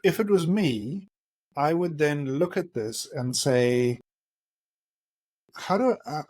if it was me, I would then look at this and say, how do I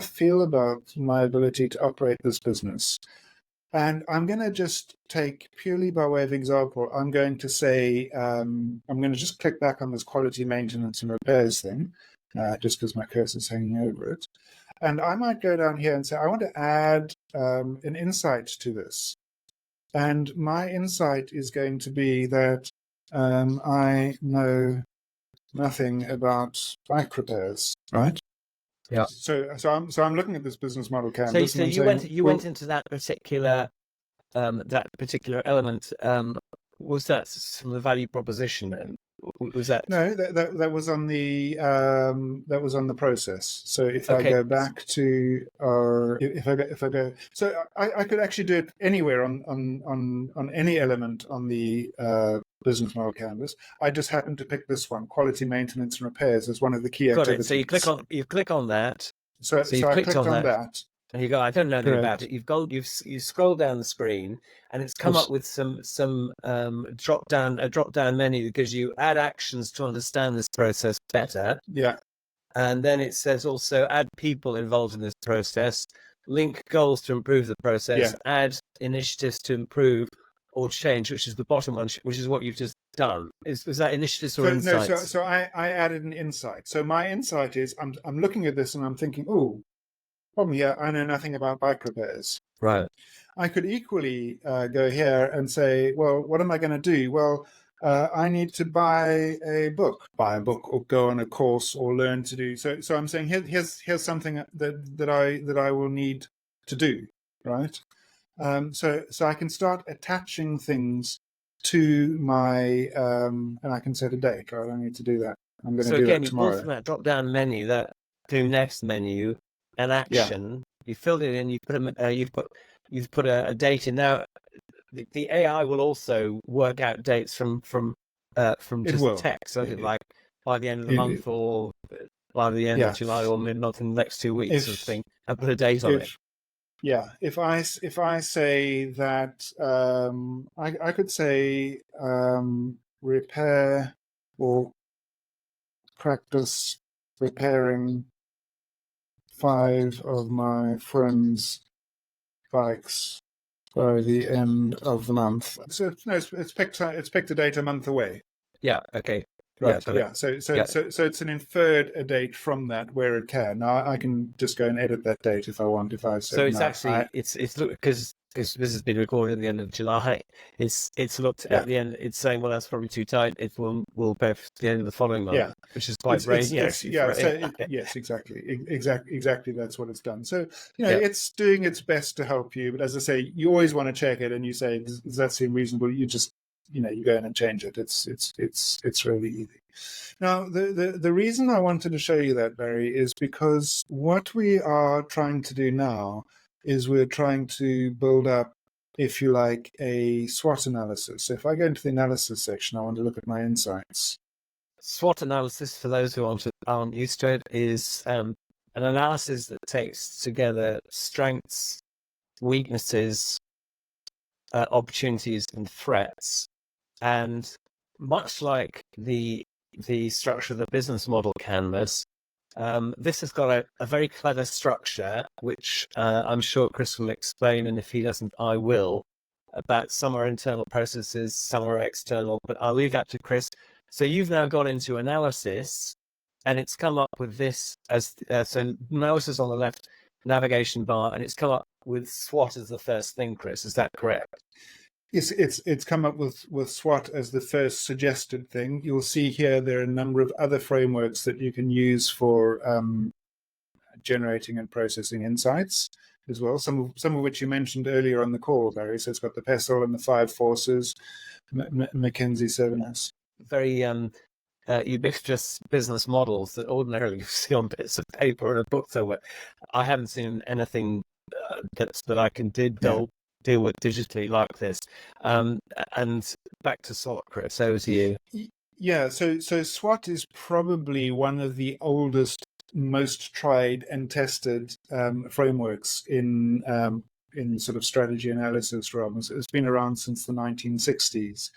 feel about my ability to operate this business? And I'm going to just take, purely by way of example, I'm going to say, I'm going to just click back on this quality maintenance and repairs thing, just because my cursor's hanging over it. And I might go down here and say, I want to add an insight to this. And my insight is going to be that I know nothing about bike repairs, right? Yeah. So I'm looking at this business model canvas. So you went into that particular element. Was that from the value proposition? And was that no? That was on the process. So if I go back to if I go, so I could actually do it anywhere on any element on the business model canvas. I just happened to pick this one, quality maintenance and repairs, as one of the key activities. So you click on that. So I clicked on that. And you go, I don't know anything about it. You scroll down the screen, and it's come up with some drop down menu that gives you add actions to understand this process better. Yeah. And then it says also add people involved in this process, link goals to improve the process, add initiatives to improve or change, which is the bottom one, which is what you've just done. Was that initiatives or insights? No, so I added an insight. So my insight is I'm looking at this and I'm thinking, oh, problem here, I know nothing about bike repairs. Right. I could equally go here and say, well, what am I going to do? Well, I need to buy a book or go on a course or learn to do. So I'm saying here's something that I will need to do, right? So I can start attaching things to my and I can set a date. Right? I need to do that. I'm going to do that tomorrow. So again, you pull from that drop-down menu, that do next menu, an action. You filled it in. You've put a date in. Now, the AI will also work out dates from just text. So like by the end of the month or by the end of July or mid-month in the next 2 weeks, sort of thing, and put a date on it. Yeah, if I say that, I could say repair or practice repairing 5 of my friends' bikes by the end of the month. So no, it's picked a date a month away. Yeah. Okay. Right. Yeah. So it's an inferred date from that where it can. Now I can just go and edit that date if I want. If I say so, it's actually it's because this has been recorded at the end of July. It's looked at the end. It's saying, well, that's probably too tight. It will pay for the end of the following month. Yeah, which is quite brazy. Yes, exactly. That's what it's done. So it's doing its best to help you. But as I say, you always want to check it, and you say, does that seem reasonable? You just you go in and change it. It's really easy. Now, the reason I wanted to show you that, Barry, is because what we are trying to do now is we're trying to build up, if you like, a SWOT analysis. So if I go into the analysis section, I want to look at my insights. SWOT analysis, for those who aren't used to it, is an analysis that takes together strengths, weaknesses, opportunities, and threats. And much like the structure of the business model canvas, this has got a very clever structure, which I'm sure Chris will explain, and if he doesn't, I will, about some are internal processes, some are external, but I'll leave that to Chris. So you've now got into analysis, and it's come up with this as so analysis on the left, navigation bar, and it's come up with SWOT as the first thing, Chris. Is that correct? Yes, it's come up with SWOT as the first suggested thing. You'll see here there are a number of other frameworks that you can use for generating and processing insights as well. Some of which you mentioned earlier on the call, Barry. So it's got the PESTLE and the 5 forces, McKinsey 7S. Very ubiquitous business models that ordinarily you see on bits of paper in a book somewhere. I haven't seen anything that I can deal with digitally like this. And back to SWOT, Chris, over to you. Yeah, so SWOT is probably one of the oldest, most tried and tested frameworks in sort of strategy analysis realms. It's been around since the 1960s.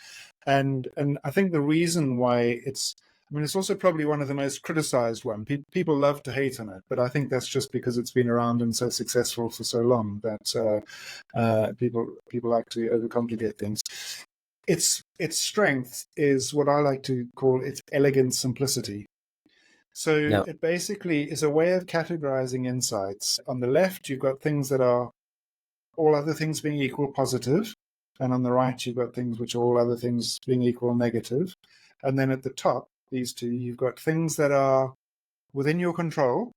And I think the reason why it's also probably one of the most criticized one. People love to hate on it, but I think that's just because it's been around and so successful for so long that people like to overcomplicate things. Its strength is what I like to call its elegant simplicity. So it basically is a way of categorizing insights. On the left, you've got things that are, all other things being equal, positive. And on the right, you've got things which are, all other things being equal, negative. And then at the top, these two, you've got things that are within your control,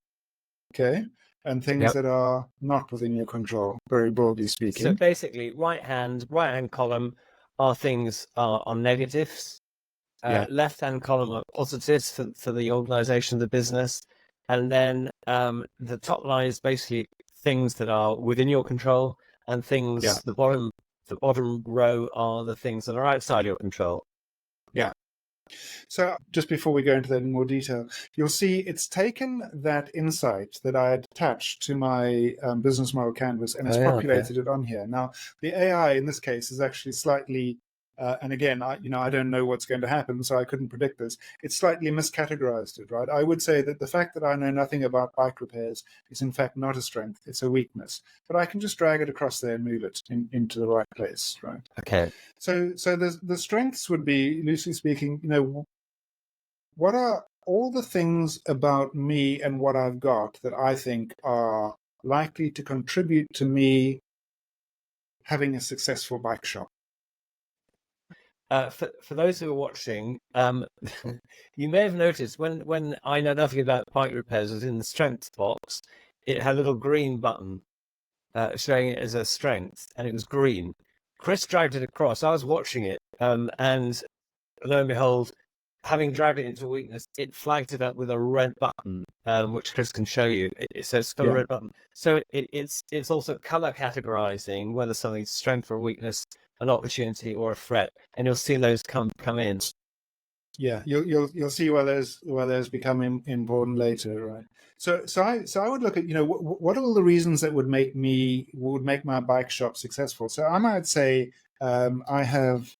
okay, and things that are not within your control, very broadly speaking. So basically, right hand column are things are negatives. Left-hand column are positives for the organization, the business. And then the top line is basically things that are within your control, and things, the bottom row are the things that are outside your control. Yeah. So just before we go into that in more detail, you'll see it's taken that insight that I had attached to my business model canvas and it's populated it on here. Now, the AI in this case is actually slightly, and again, I don't know what's going to happen, so I couldn't predict this. It's slightly miscategorized it, right? I would say that the fact that I know nothing about bike repairs is in fact not a strength, it's a weakness. But I can just drag it across there and move it into the right place, right? Okay. So the strengths would be, loosely speaking, what are all the things about me and what I've got that I think are likely to contribute to me having a successful bike shop? For those who are watching, you may have noticed when I know nothing about bike repairs was in the strengths box, it had a little green button showing it as a strength, and it was green. Chris dragged it across. I was watching it, and lo and behold, having dragged it into weakness, it flagged it up with a red button, which Chris can show you. It says still a red button. So it's also color categorizing whether something's strength or weakness, an opportunity or a threat, and you'll see those come in. Yeah, you'll see where those become important later, right? So I would look at what are all the reasons that would make my bike shop successful. So I might say I have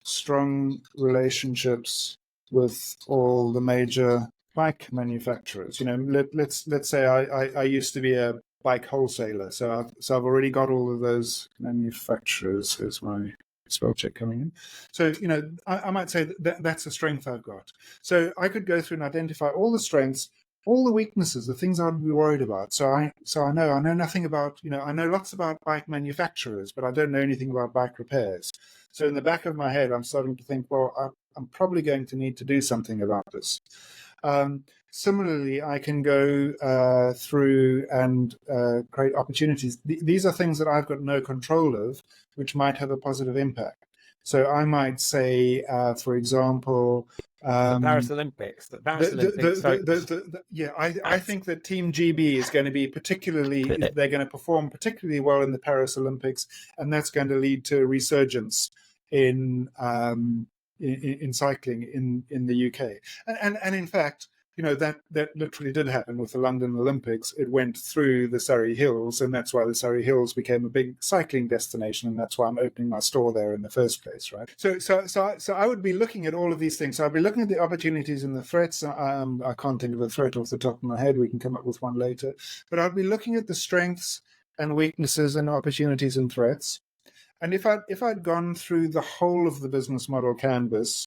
strong relationships with all the major bike manufacturers. Let's say I used to be a bike wholesaler, so I've already got all of those manufacturers as my spell check coming in. So I might say that's a strength I've got. So I could go through and identify all the strengths, all the weaknesses, the things I'd be worried about. So I know nothing about, I know lots about bike manufacturers, but I don't know anything about bike repairs. So in the back of my head, I'm starting to think, well, I'm probably going to need to do something about this. Similarly, I can go through and create opportunities. These are things that I've got no control of, which might have a positive impact. So I might say, for example, the Paris Olympics. I think that Team GB is going to be they're going to perform particularly well in the Paris Olympics, and that's going to lead to a resurgence in cycling in the UK. And in fact, that literally did happen with the London Olympics. It went through the Surrey Hills, and that's why the Surrey Hills became a big cycling destination, and that's why I'm opening my store there in the first place, right? So I would be looking at all of these things. So I'd be looking at the opportunities and the threats. I can't think of a threat off the top of my head. We can come up with one later. But I'd be looking at the strengths and weaknesses and opportunities and threats. And if I'd gone through the whole of the business model canvas,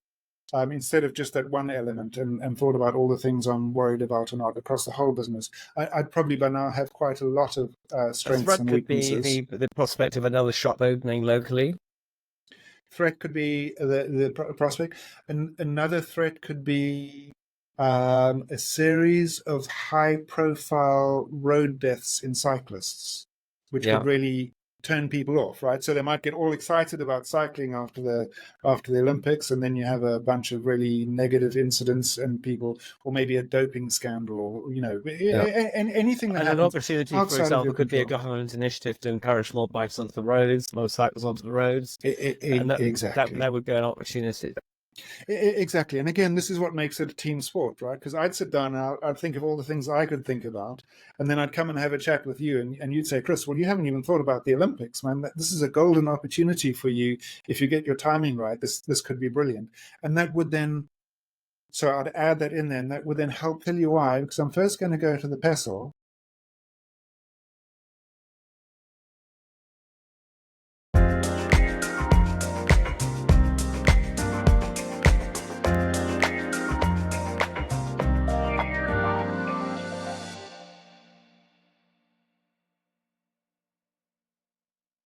instead of just that one element and thought about all the things I'm worried about or not across the whole business, I'd probably by now have quite a lot of strengths and weaknesses. Could be the prospect of another shop opening locally. Threat could be the prospect. And another threat could be a series of high-profile road deaths in cyclists, which could really turn people off, right? So they might get all excited about cycling after the Olympics, and then you have a bunch of really negative incidents and people, or maybe a doping scandal, or anything that happens. And an opportunity, for example, could be a government initiative to encourage more bikes onto the roads, more cycles onto the roads. Exactly. That would be an opportunity. Exactly. And again, this is what makes it a team sport, right? Because I'd sit down and I'd think of all the things I could think about, and then I'd come and have a chat with you, and you'd say, Chris, well, you haven't even thought about the Olympics, man. This is a golden opportunity for you. If you get your timing right, this could be brilliant. And that would then, so I'd add that in there, and that would then help tell you why, because I'm first going to go to the PESEL,